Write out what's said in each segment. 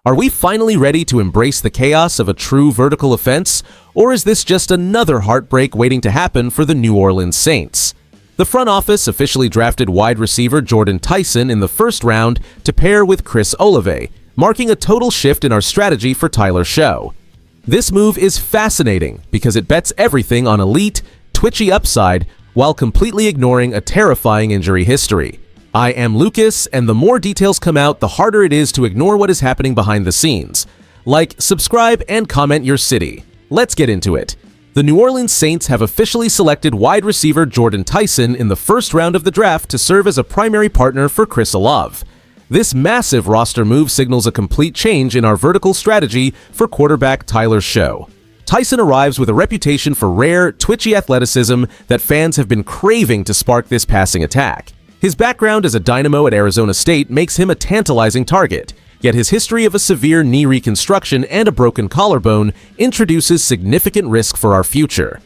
Are we finally ready to embrace the chaos of a true vertical offense, or is this just another heartbreak waiting to happen for the New Orleans Saints? The front office officially drafted wide receiver Jordyn Tyson in the first round to pair with Chris Olave, marking a total shift in our strategy for Tyler Show. This move is fascinating because it bets everything on elite, twitchy upside while completely ignoring a terrifying injury history. I am Lucas, and the more details come out, the harder it is to ignore what is happening behind the scenes. Like, subscribe, and comment your city. Let's get into it. The New Orleans Saints have officially selected wide receiver Jordyn Tyson in the first round of the draft to serve as a primary partner for Chris Olave. This massive roster move signals a complete change in our vertical strategy for quarterback Tyler Show. Tyson arrives with a reputation for rare, twitchy athleticism that fans have been craving to spark this passing attack. His background as a dynamo at Arizona State makes him a tantalizing target, yet his history of a severe knee reconstruction and a broken collarbone introduces significant risk for our future.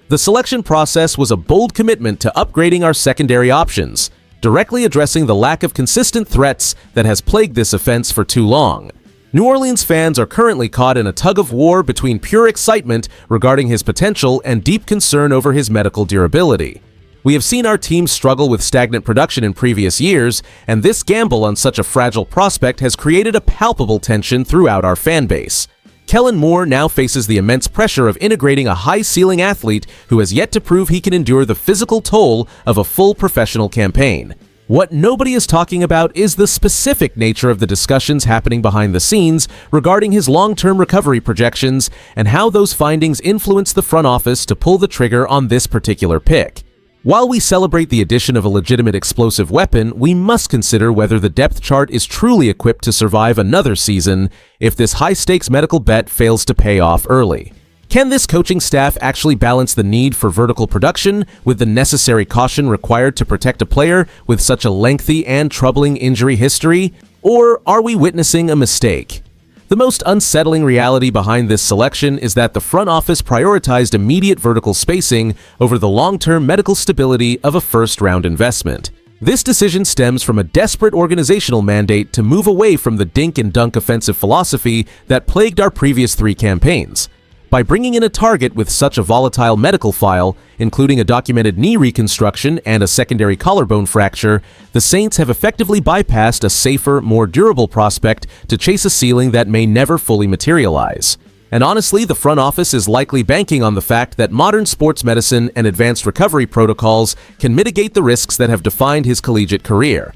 The selection process was a bold commitment to upgrading our secondary options, directly addressing the lack of consistent threats that has plagued this offense for too long. New Orleans fans are currently caught in a tug-of-war between pure excitement regarding his potential and deep concern over his medical durability. We have seen our team struggle with stagnant production in previous years, and this gamble on such a fragile prospect has created a palpable tension throughout our fan base. Kellen Moore now faces the immense pressure of integrating a high-ceiling athlete who has yet to prove he can endure the physical toll of a full professional campaign. What nobody is talking about is the specific nature of the discussions happening behind the scenes regarding his long-term recovery projections and how those findings influence the front office to pull the trigger on this particular pick. While we celebrate the addition of a legitimate explosive weapon, we must consider whether the depth chart is truly equipped to survive another season if this high-stakes medical bet fails to pay off early. Can this coaching staff actually balance the need for vertical production with the necessary caution required to protect a player with such a lengthy and troubling injury history? Or are we witnessing a mistake? The most unsettling reality behind this selection is that the front office prioritized immediate vertical spacing over the long-term medical stability of a first-round investment. This decision stems from a desperate organizational mandate to move away from the dink-and-dunk offensive philosophy that plagued our previous three campaigns. By bringing in a target with such a volatile medical file, including a documented knee reconstruction and a secondary collarbone fracture, the Saints have effectively bypassed a safer, more durable prospect to chase a ceiling that may never fully materialize. And honestly, the front office is likely banking on the fact that modern sports medicine and advanced recovery protocols can mitigate the risks that have defined his collegiate career.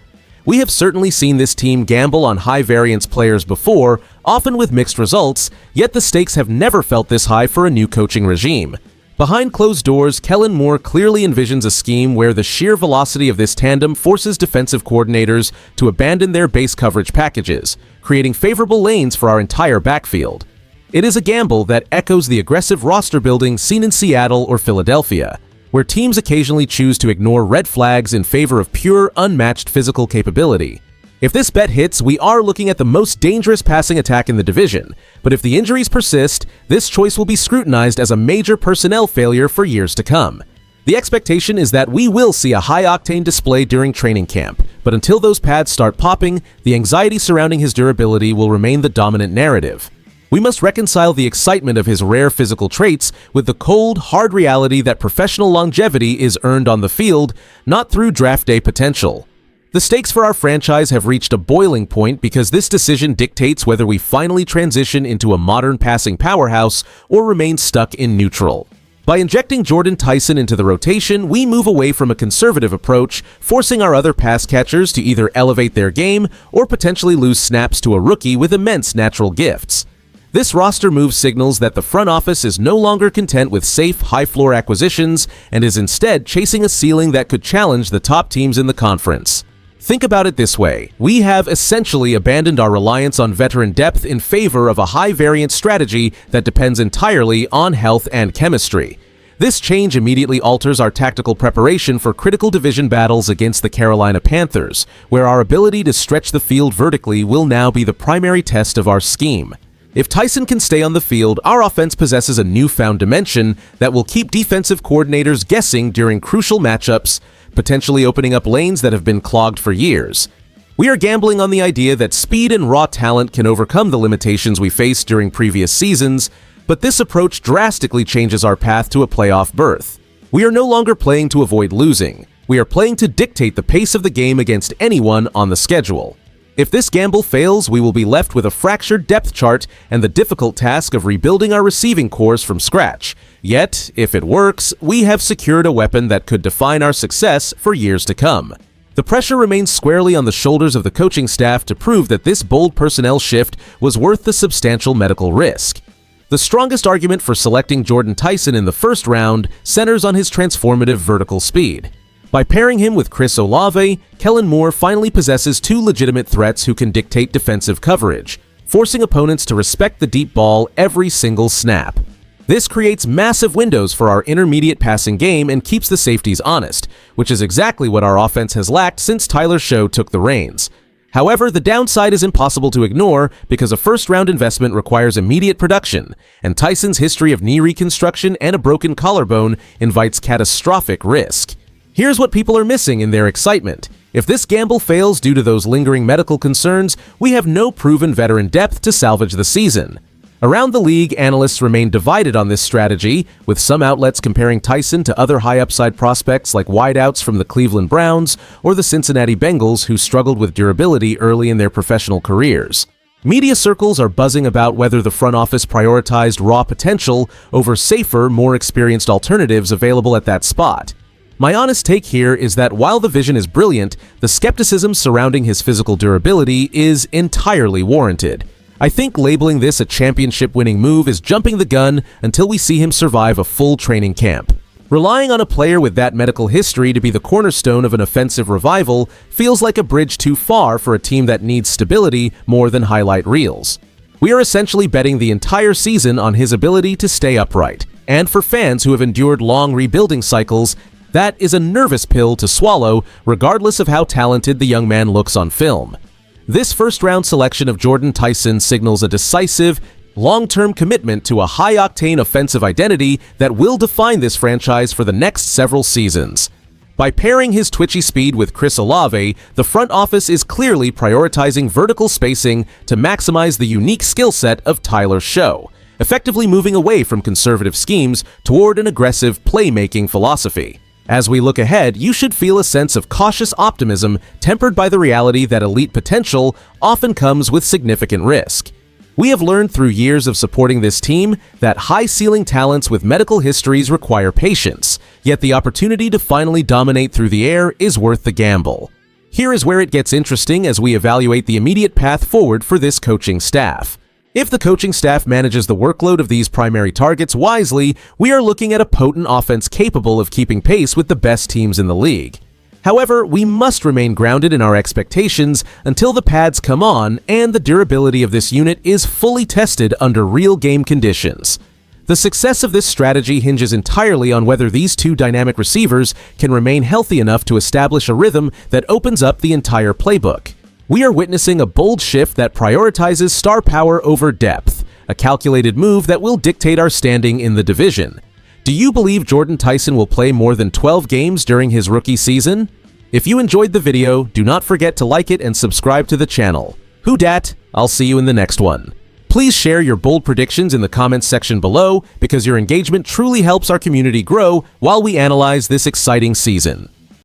We have certainly seen this team gamble on high-variance players before, often with mixed results, yet the stakes have never felt this high for a new coaching regime. Behind closed doors, Kellen Moore clearly envisions a scheme where the sheer velocity of this tandem forces defensive coordinators to abandon their base coverage packages, creating favorable lanes for our entire backfield. It is a gamble that echoes the aggressive roster building seen in Seattle or Philadelphia, where teams occasionally choose to ignore red flags in favor of pure, unmatched physical capability. If this bet hits, we are looking at the most dangerous passing attack in the division, but if the injuries persist, this choice will be scrutinized as a major personnel failure for years to come. The expectation is that we will see a high-octane display during training camp, but until those pads start popping, the anxiety surrounding his durability will remain the dominant narrative. We must reconcile the excitement of his rare physical traits with the cold, hard reality that professional longevity is earned on the field, not through draft day potential. The stakes for our franchise have reached a boiling point because this decision dictates whether we finally transition into a modern passing powerhouse or remain stuck in neutral. By injecting Jordyn Tyson into the rotation, we move away from a conservative approach, forcing our other pass catchers to either elevate their game or potentially lose snaps to a rookie with immense natural gifts. This roster move signals that the front office is no longer content with safe, high-floor acquisitions and is instead chasing a ceiling that could challenge the top teams in the conference. Think about it this way. We have essentially abandoned our reliance on veteran depth in favor of a high-variance strategy that depends entirely on health and chemistry. This change immediately alters our tactical preparation for critical division battles against the Carolina Panthers, where our ability to stretch the field vertically will now be the primary test of our scheme. If Tyson can stay on the field, our offense possesses a newfound dimension that will keep defensive coordinators guessing during crucial matchups, potentially opening up lanes that have been clogged for years. We are gambling on the idea that speed and raw talent can overcome the limitations we faced during previous seasons, but this approach drastically changes our path to a playoff berth. We are no longer playing to avoid losing. We are playing to dictate the pace of the game against anyone on the schedule. If this gamble fails, we will be left with a fractured depth chart and the difficult task of rebuilding our receiving corps from scratch. Yet, if it works, we have secured a weapon that could define our success for years to come. The pressure remains squarely on the shoulders of the coaching staff to prove that this bold personnel shift was worth the substantial medical risk. The strongest argument for selecting Jordyn Tyson in the first round centers on his transformative vertical speed. By pairing him with Chris Olave, Kellen Moore finally possesses two legitimate threats who can dictate defensive coverage, forcing opponents to respect the deep ball every single snap. This creates massive windows for our intermediate passing game and keeps the safeties honest, which is exactly what our offense has lacked since Tyler Show took the reins. However, the downside is impossible to ignore because a first-round investment requires immediate production, and Tyson's history of knee reconstruction and a broken collarbone invites catastrophic risk. Here's what people are missing in their excitement. If this gamble fails due to those lingering medical concerns, we have no proven veteran depth to salvage the season. Around the league, analysts remain divided on this strategy, with some outlets comparing Tyson to other high-upside prospects like wideouts from the Cleveland Browns or the Cincinnati Bengals who struggled with durability early in their professional careers. Media circles are buzzing about whether the front office prioritized raw potential over safer, more experienced alternatives available at that spot. My honest take here is that while the vision is brilliant, the skepticism surrounding his physical durability is entirely warranted. I think labeling this a championship-winning move is jumping the gun until we see him survive a full training camp. Relying on a player with that medical history to be the cornerstone of an offensive revival feels like a bridge too far for a team that needs stability more than highlight reels. We are essentially betting the entire season on his ability to stay upright, and for fans who have endured long rebuilding cycles, that is a nervous pill to swallow regardless of how talented the young man looks on film. This first-round selection of Jordyn Tyson signals a decisive, long-term commitment to a high-octane offensive identity that will define this franchise for the next several seasons. By pairing his twitchy speed with Chris Olave, the front office is clearly prioritizing vertical spacing to maximize the unique skill set of Tyler Show, effectively moving away from conservative schemes toward an aggressive playmaking philosophy. As we look ahead, you should feel a sense of cautious optimism tempered by the reality that elite potential often comes with significant risk. We have learned through years of supporting this team that high-ceiling talents with medical histories require patience, yet the opportunity to finally dominate through the air is worth the gamble. Here is where it gets interesting as we evaluate the immediate path forward for this coaching staff. If the coaching staff manages the workload of these primary targets wisely, we are looking at a potent offense capable of keeping pace with the best teams in the league. However, we must remain grounded in our expectations until the pads come on and the durability of this unit is fully tested under real game conditions. The success of this strategy hinges entirely on whether these two dynamic receivers can remain healthy enough to establish a rhythm that opens up the entire playbook. We are witnessing a bold shift that prioritizes star power over depth, a calculated move that will dictate our standing in the division. Do you believe Jordyn Tyson will play more than 12 games during his rookie season? If you enjoyed the video, do not forget to like it and subscribe to the channel. Who Dat? I'll see you in the next one. Please share your bold predictions in the comments section below because your engagement truly helps our community grow while we analyze this exciting season.